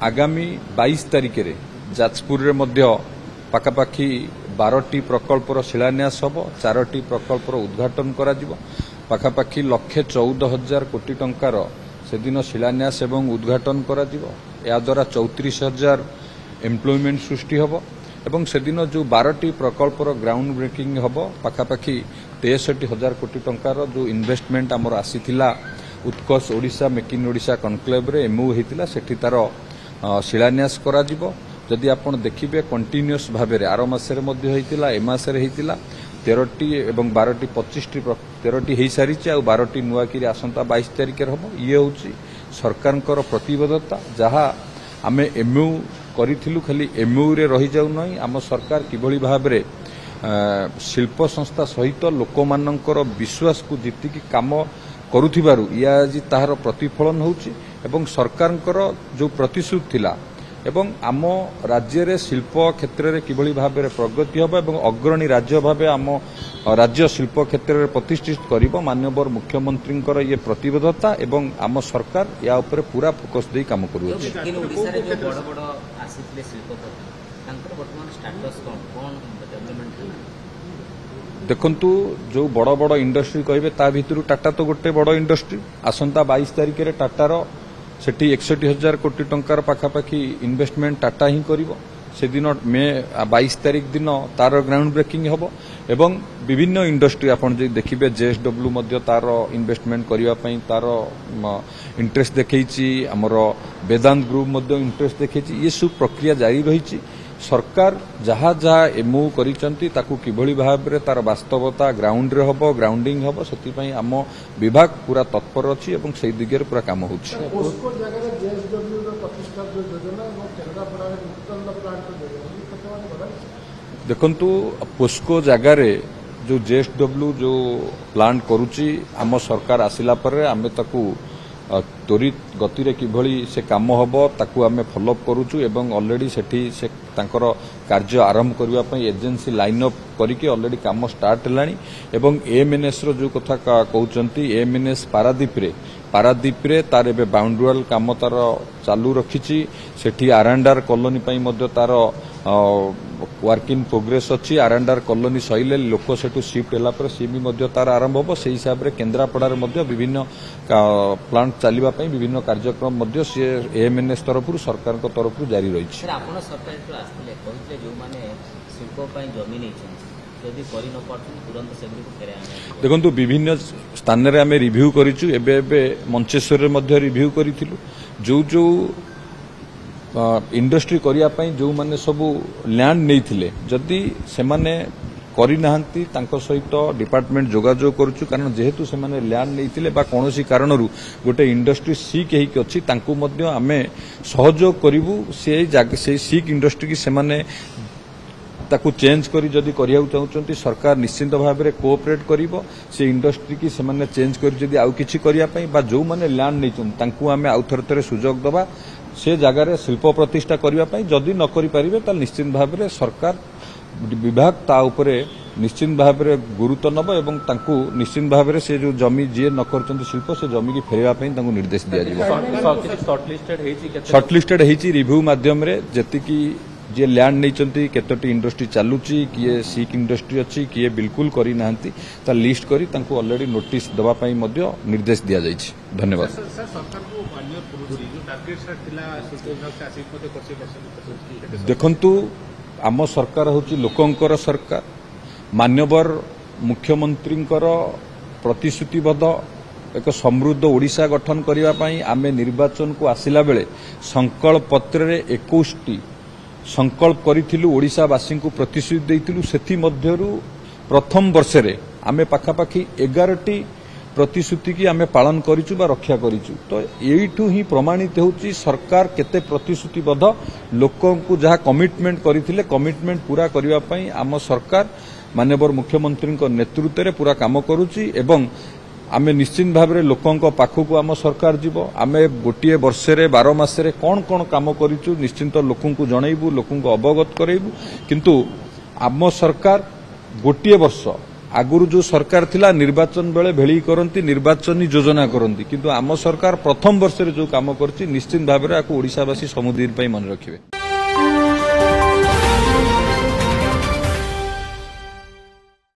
आगामी 22 तारिख रे जाजपुर रे मध्य पाखापाखि 12टी प्रकल्पर शिलान्यास हम 4टी प्रकल्पर उद्घाटन करा पाखापाखि 1,14,000 कोटी टंकार से दिन शिलान्यास एवं उद्घाटन करा या द्वारा 34,000 एम्प्लॉयमेंट सृष्टि हम एवं से दिन जो 12टी प्रकल्पर ग्राउंड ब्रेकिंग हम पाखापाखि 63,000 कोटी टंकार जो इन्वेस्टमेंट आमर आसीथिला Utkarsh Odisha make in Odisha conclave रे एमओ हेतिला सेठी तार शिलान्यास करा जिवो। जदि आपण देखिबे कंटिन्यूअस भाबे रे आरो मासरे मध्ये हेतिला ए मासरे हेतिला 13टी एवं 12टी 25टी 13टी हेई सारिचे आ 12टी नुआकी रे आसंता 22 तारिख रे हबो। ये होची सरकारनकर प्रतिबद्धता जहा आमे एमओ करिथिलु खाली एमओ रे रही जाउ नै आम सरकार किभली भाबे रे शिल्प संस्था सहित लोकमानंकर विश्वास को जीतिकी काम करुथिबारु या आज ताहार प्रतिफलन होउची एवं सरकारनकर जो प्रतिश्रुति थिला एवं आम राज्य रे शिल्प क्षेत्र रे किभली भाबे रे प्रगति होबा एवं अग्रणी राज्य भाबे आम राज्य शिल्प क्षेत्र रे प्रतिष्ठित करिबो माननीय मुख्यमंत्रींकर ये प्रतिबद्धता एवं आम सरकार या ऊपर पूरा फोकस दे काम करू अछि। देखंतु जो बड़ बड़ इंडस्ट्री कहबे ता भितरु टाटा तो गोटे बड़ इंडस्ट्री आसंता 22 तारिख रे टाटार सेठी 61,000 कोटी टंकार पाखापाखि इन्वेस्टमेंट टाटा ही करिवो। से दिन मे 22 तारिख दिन तार ग्राउंड ब्रेकिंग हबो एवं विभिन्न इंडस्ट्री आपण जे देखिबे जेएसडब्ल्यू मध्य तार इन्वेस्टमेंट करिवा पई तार इंटरेस्ट देखैछि हमर वेदांत ग्रुप मध्य इंटरेस्ट देखैछि। ये सब प्रक्रिया जारी रहिछि। सरकार जहा जहा एमओ करिसंती ताकू किभली भाबरे तार वास्तवता ग्राउंड रे हबो ग्राउंडिंग हबो सेति पई आम विभाग पूरा तत्पर अछि एवं सेहि दिगरे पूरा काम होछि। पोस्को जगह रे जेएसडब्ल्यू रो प्रतिष्ठा जो योजना वो केंद्रापड़ा रे नूतन प्लांट को योजना देखंतु पोस्को जगह रे जो जेएसडब्ल्यू जो प्लांट करूची आम सरकार आसिला पर आमे ताकू त्वरित गति रे किभली से काम हबो ताकू आमे फॉलोअप करूचु एवं ऑलरेडी सेठी से तांकर कार्य आरंभ करिवा पई एजेंसी लाइन अप करिके ऑलरेडी काम स्टार्ट हेलानी एवं एएमएनएस रो जो कथा कहउचंती एएमएनएस पारादीप रे तार एबे बाउंड्रीवाल काम तार चालू रखिछि। सेठी आरएनडआर कॉलोनी पई मध्य तार वर्क इन प्रोग्रेस अछि। आरएनडआर कॉलोनी सइले लोक सेठु शिफ्ट होला पर सी भी मध्य तार आरंभ हो से हिसाब रे केंद्रापड़ा रे मध्य विभिन्न प्लांट चलिबा पई विभिन्न कार्यक्रम मध्य से एएमएनएस तरफरु सरकार को तरफरु जारी रही छै। सर आपण सरकार तो आस्थिले कहितले जो माने शिल्प पई जमीन नै यदि करि न पड़थि तुरंत सेबरी को फेरे आने देखंतु विभिन्न स्थान रे आमे रिव्यू करिछु। एबे मंचेश्वर रे मध्य रिव्यू करिथिलु जो इंडस्ट्री करिया पई जो माने सब लैंड नैथिले जदि से माने करि नाहंती तांको सहित डिपार्टमेंट जोगाजोग करूछु कारण जेहेतु से माने लैंड नैथिले बा कोनोसी कारणरू गोटे इंडस्ट्री सीक हेक अछि तांको मध्य आमे सहयोग करिवु से सीक इंडस्ट्री की से माने ताकू चेंज करी जदि करिया चाहउचंती सरकार निश्चित भाव में कोऑपरेट करिवो से इंडस्ट्री की से माने चेंज करी जदि आउ किछि करिया पई बा जो माने लैंड नैचुन तांकू आमे आउ थरे सुजोग दबा से जगह रे शिल्प प्रतिष्ठा करिया पई जदि न करि परिबे त निश्चित भाव में सरकार विभाग ता उपरे निश्चित भाव में गुरुत्व नब एवं तांकू निश्चित भाव में से जो जमी जे न करचंती शिल्प से जमी की फेरवा पई तांकू निर्देश दिया जिवो। शॉर्टलिस्टेड हेची रिव्यू माध्यम रे जतिकी जे लैंड नहीं केतोटी इंडस्ट्री चलुची किए सीक इंडस्ट्री अच्छी किए बिल्कुल करी नाहंती ता लिस्ट करी तांको ऑलरेडी नोटिस दबा पई मध्य निर्देश दिया जायछि। धन्यवाद। देखंतु आम सरकार होची लोकंकर सरकार मान्यवर मुख्यमंत्रींकर प्रतिश्रुतिबद्ध एक समृद्ध ओडिशा गठन करिवा पई आमे निर्वाचन को आसिला बेले संकल्प पत्र रे 21टी संकल्प करिथिलु ओडिशावासी को प्रतिश्रुति देइथिलु सेथि मध्यरु प्रथम वर्ष रे आमे पाखापाखि 11टी प्रतिश्रुति की आमे पालन करिचु बा रक्षा करिचु। तो एइठु ही प्रमाणित होउची सरकार केते प्रतिश्रुतिबद्ध लोकों को जहा कमिटमेंट करिथिले कमिटमेंट पूरा करिवा पई आम सरकार माननीय मुख्यमंत्री नेतृत्व रे पूरा काम करूची एवं आमे निश्चित भाव में लोकों पाखक आम सरकार जीव आमे गोटे वर्ष 12 मासरे कौन कौन काम करिचु निश्चित लोकों को जनइबू लोकों को अवगत करइबू किंतु आम सरकार गोटे वर्ष आगुरु जो सरकार थिला निर्वाचन बेले भेली करंती निर्वाचनी योजना करंती किंतु आम सरकार प्रथम वर्ष रे जो काम करची निश्चित भाव में ओडिशावासी समुद्र मन रखिबे।